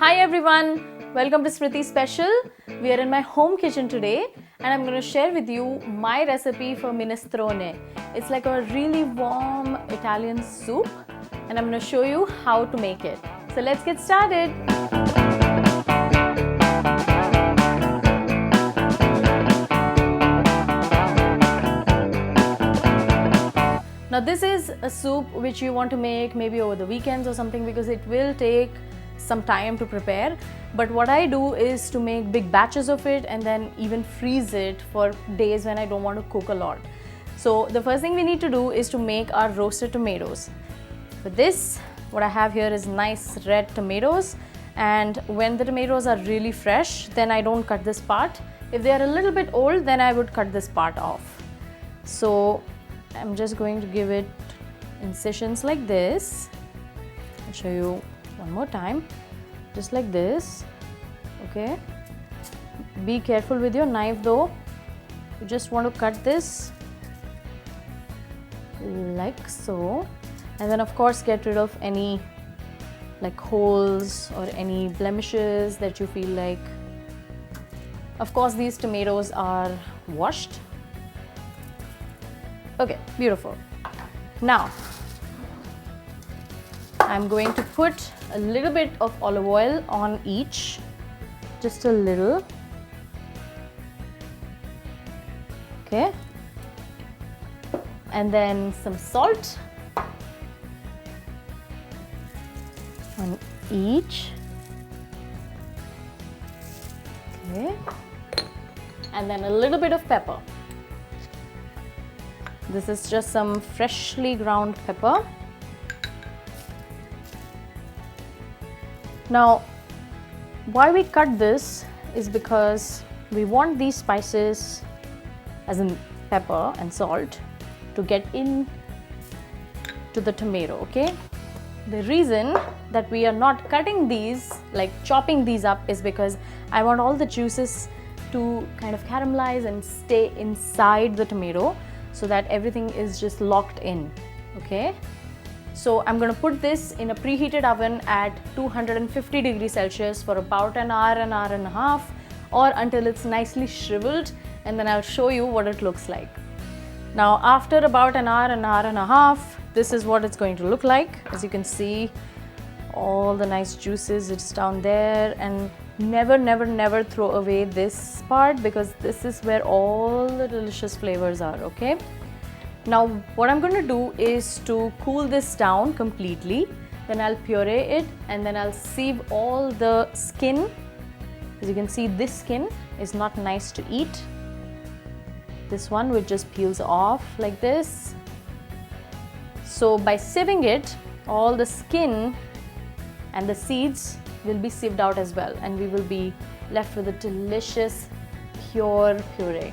Hi everyone, welcome to Smriti Special. We are in my home kitchen today and I'm going to share with you my recipe for minestrone. It's like a really warm Italian soup and I'm going to show you how to make it. So let's get started. Now this is a soup which you want to make maybe over the weekends or something because it will take some time to prepare, but what I do is to make big batches of it and then even freeze it for days when I don't want to cook a lot. So the first thing we need to do is to make our roasted tomatoes. For this, what I have here is nice red tomatoes, and when the tomatoes are really fresh, then I don't cut this part. If they are a little bit old, then I would cut this part off. So I'm just going to give it incisions like this. I'll show you one more time, just like this. Okay, be careful with your knife though. You just want to cut this like so, and then of course get rid of any like holes or any blemishes that you feel like. Of course these tomatoes are washed. Okay, beautiful. Now I'm going to put a little bit of olive oil on each, just a little. Okay, and then some salt on each. Okay, and then a little bit of pepper. This is just some freshly ground pepper. Now, why we cut this is because we want these spices, as in pepper and salt, to get in to the tomato, okay? The reason that we are not cutting these, like chopping these up, is because I want all the juices to kind of caramelize and stay inside the tomato so that everything is just locked in, okay? So I'm going to put this in a preheated oven at 250 degrees Celsius for about an hour and a half, or until it's nicely shriveled, and then I'll show you what it looks like. Now after about an hour and a half, this is what it's going to look like. As you can see, all the nice juices, it's down there, and never throw away this part because this is where all the delicious flavors are, okay? Now what I'm going to do is to cool this down completely, then I'll puree it and then I'll sieve all the skin. As you can see, this skin is not nice to eat. This one which just peels off like this. So by sieving it, all the skin and the seeds will be sieved out as well, and we will be left with a delicious pure puree.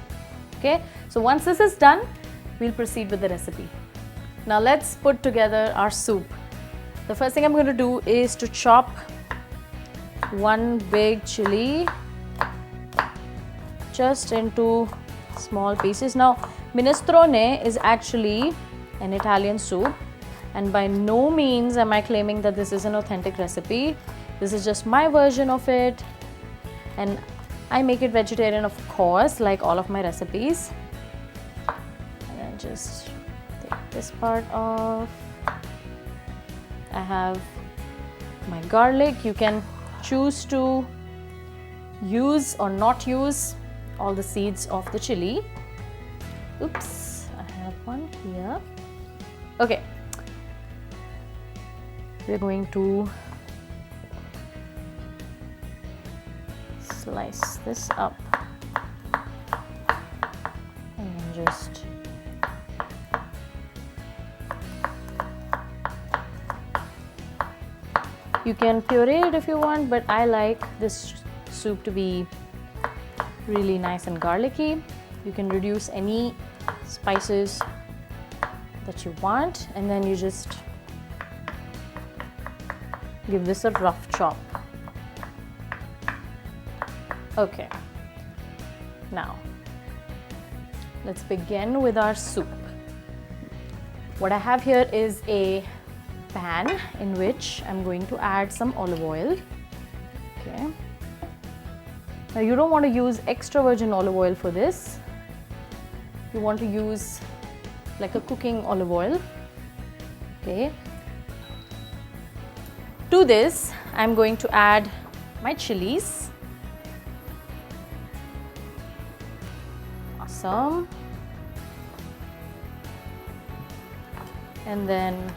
Okay, so once this is done, we'll proceed with the recipe. Now let's put together our soup. The first thing I'm going to do is to chop one big chili just into small pieces. Now minestrone is actually an Italian soup, and by no means am I claiming that this is an authentic recipe. This is just my version of it, and I make it vegetarian, of course, like all of my recipes. Just take this part off. I have my garlic. You can choose to use or not use all the seeds of the chili. Oops, I have one here. Okay, we're going to slice this up and just you can puree it if you want, but I like this soup to be really nice and garlicky. You can reduce any spices that you want, and then you just give this a rough chop. Okay, now let's begin with our soup. What I have here is a pan in which I'm going to add some olive oil. Now you don't want to use extra virgin olive oil for this. You want to use like a cooking olive oil. Okay. To this, I'm going to add my chilies. Awesome. And then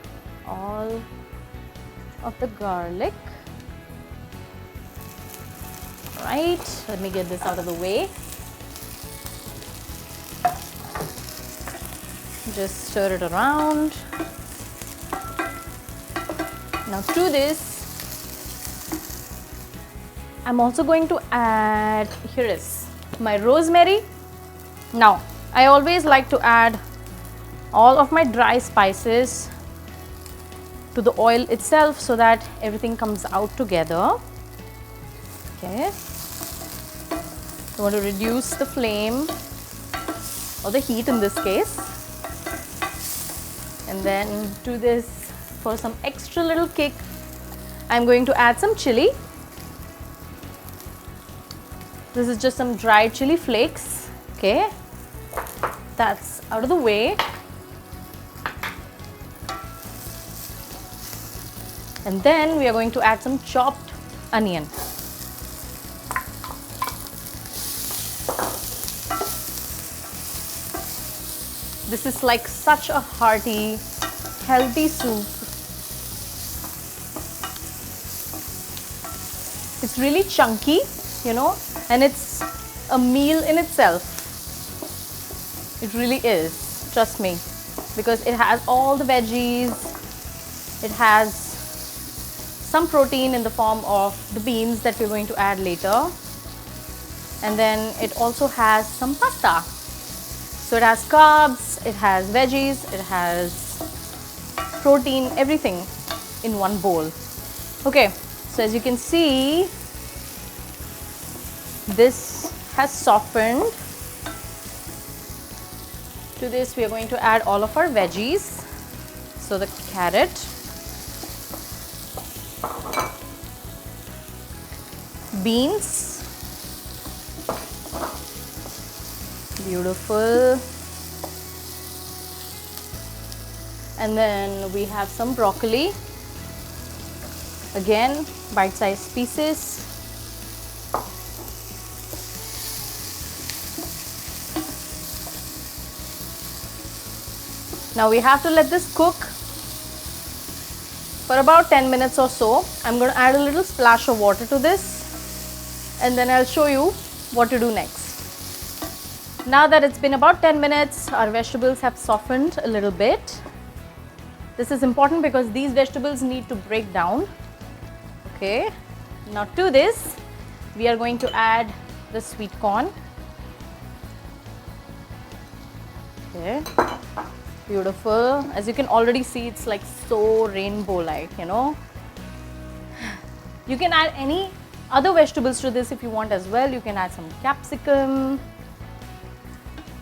all of the garlic. Right, let me get this out of the way. Just stir it around. Now to this, I'm also going to add, here is my rosemary. Now, I always like to add all of my dry spices to the oil itself so that everything comes out together. Okay. I want to reduce the flame or the heat in this case. And then to this, for some extra little kick, I'm going to add some chili. This is just some dried chili flakes. Okay, that's out of the way. And then we are going to add some chopped onion. This is like such a hearty, healthy soup. It's really chunky, you know, and it's a meal in itself. It really is, trust me, because it has all the veggies, it has some protein in the form of the beans that we're going to add later, and then it also has some pasta. So it has carbs, it has veggies, it has protein, everything in one bowl. Okay, so as you can see, this has softened. To this we are going to add all of our veggies. So the carrot, beans, beautiful, and then we have some broccoli, again bite-sized pieces. Now we have to let this cook for about 10 minutes or so. I'm going to add a little splash of water to this, and then I'll show you what to do next. Now that it's been about 10 minutes, our vegetables have softened a little bit. This is important because these vegetables need to break down. Okay, now to this, we are going to add the sweet corn. Okay, beautiful. As you can already see, it's like so rainbow-like, you know. You can add any other vegetables to this if you want as well. You can add some capsicum,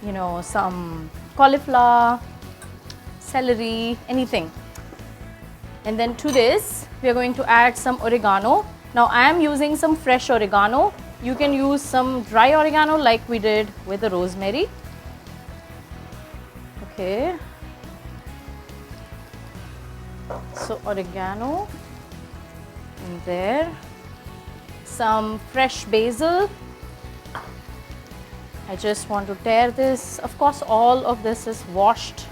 you know, some cauliflower, celery, anything. And then to this, we are going to add some oregano. Now I am using some fresh oregano. You can use some dry oregano like we did with the rosemary. Okay. So oregano in there, some fresh basil. I just want to tear this. Of course, all of this is washed.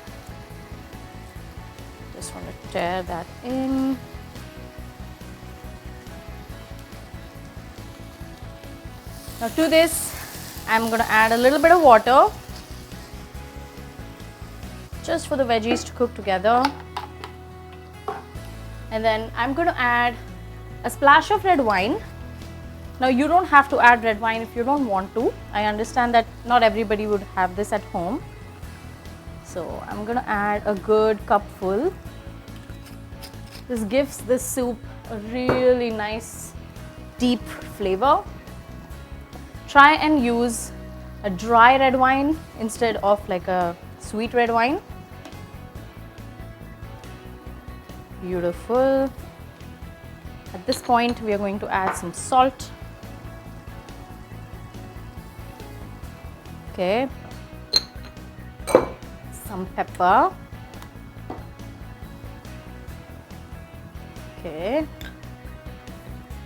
Just want to tear that in. Now to this, I'm going to add a little bit of water just for the veggies to cook together. And then I'm going to add a splash of red wine. Now you don't have to add red wine if you don't want to. I understand that not everybody would have this at home. So I'm going to add a good cupful. This gives this soup a really nice deep flavor. Try and use a dry red wine instead of like a sweet red wine. Beautiful. At this point, we are going to add some salt. Okay, some pepper. Okay,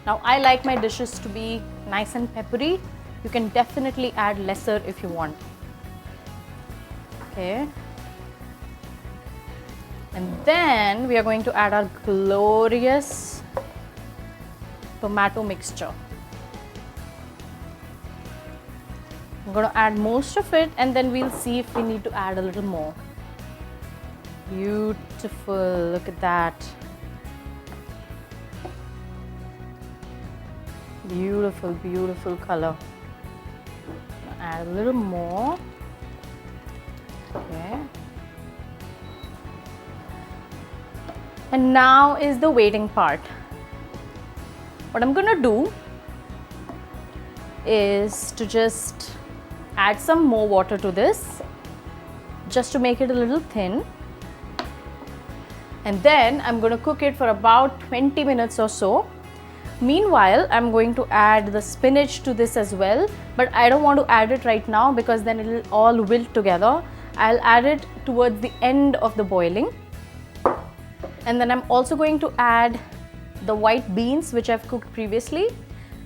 now I like my dishes to be nice and peppery. You can definitely add lesser if you want. Okay, and then we are going to add our glorious tomato mixture. I'm going to add most of it and then we'll see if we need to add a little more. Beautiful, look at that. Beautiful, beautiful color. Add a little more. Okay. And now is the waiting part. What I'm gonna do is to just add some more water to this, just to make it a little thin. And then I'm going to cook it for about 20 minutes or so. Meanwhile, I'm going to add the spinach to this as well, but I don't want to add it right now because then it will all wilt together. I'll add it towards the end of the boiling. And then I'm also going to add the white beans which I've cooked previously.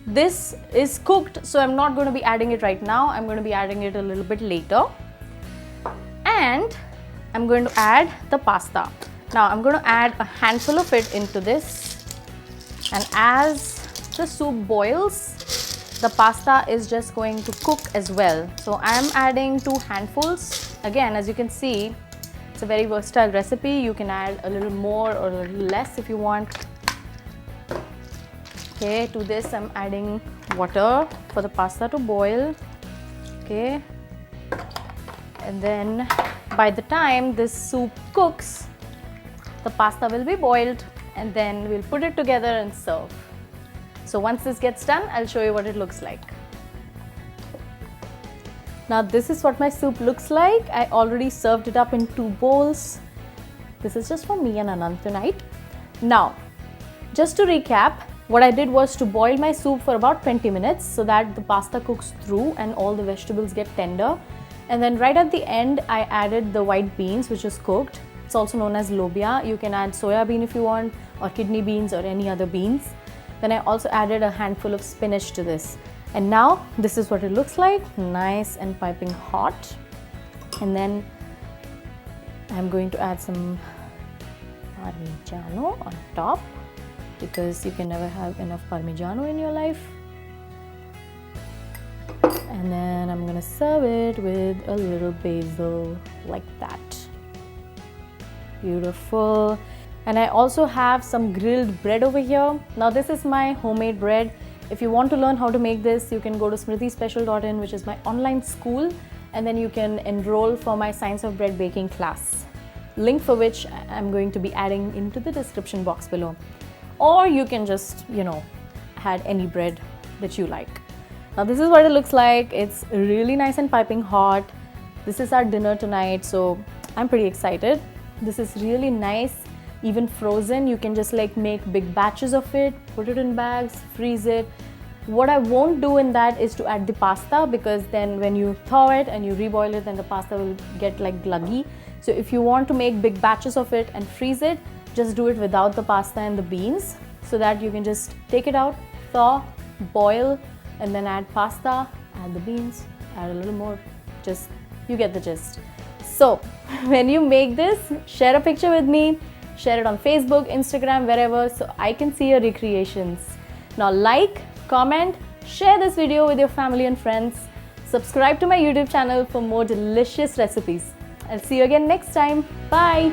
This is cooked, so I'm not going to be adding it right now. I'm going to be adding it a little bit later. And I'm going to add the pasta. Now I'm going to add a handful of it into this. And as the soup boils, the pasta is just going to cook as well. So I'm adding 2 handfuls. Again, as you can see, it's a very versatile recipe. You can add a little more or a little less if you want. Okay, to this I'm adding water for the pasta to boil. Okay, and then by the time this soup cooks, the pasta will be boiled and then we'll put it together and serve. So once this gets done, I'll show you what it looks like. Now this is what my soup looks like. I already served it up in 2 bowls. This is just for me and Anand tonight. Now, just to recap, what I did was to boil my soup for about 20 minutes so that the pasta cooks through and all the vegetables get tender. And then right at the end, I added the white beans which is cooked. It's also known as lobia. You can add soya bean if you want, or kidney beans or any other beans. Then I also added a handful of spinach to this. And now this is what it looks like, nice and piping hot. And then I'm going to add some Parmigiano on top, because you can never have enough Parmigiano in your life. And then I'm gonna serve it with a little basil like that. Beautiful. And I also have some grilled bread over here. Now this is my homemade bread. If you want to learn how to make this, you can go to smritispecial.in, which is my online school, and then you can enroll for my Science of Bread baking class, link for which I'm going to be adding into the description box below. Or you can just, add any bread that you like. Now this is what it looks like. It's really nice and piping hot. This is our dinner tonight, so I'm pretty excited. This is really nice, even frozen. You can just make big batches of it, put it in bags, freeze it. What I won't do in that is to add the pasta, because then when you thaw it and you reboil it, then the pasta will get gluggy. So if you want to make big batches of it and freeze it, just do it without the pasta and the beans, so that you can just take it out, thaw, boil, and then add pasta, add the beans, add a little more. Just, you get the gist. So when you make this, share a picture with me, share it on Facebook, Instagram, wherever, so I can see your recreations. Now like, comment, share this video with your family and friends. Subscribe to my YouTube channel for more delicious recipes. I'll see you again next time. Bye.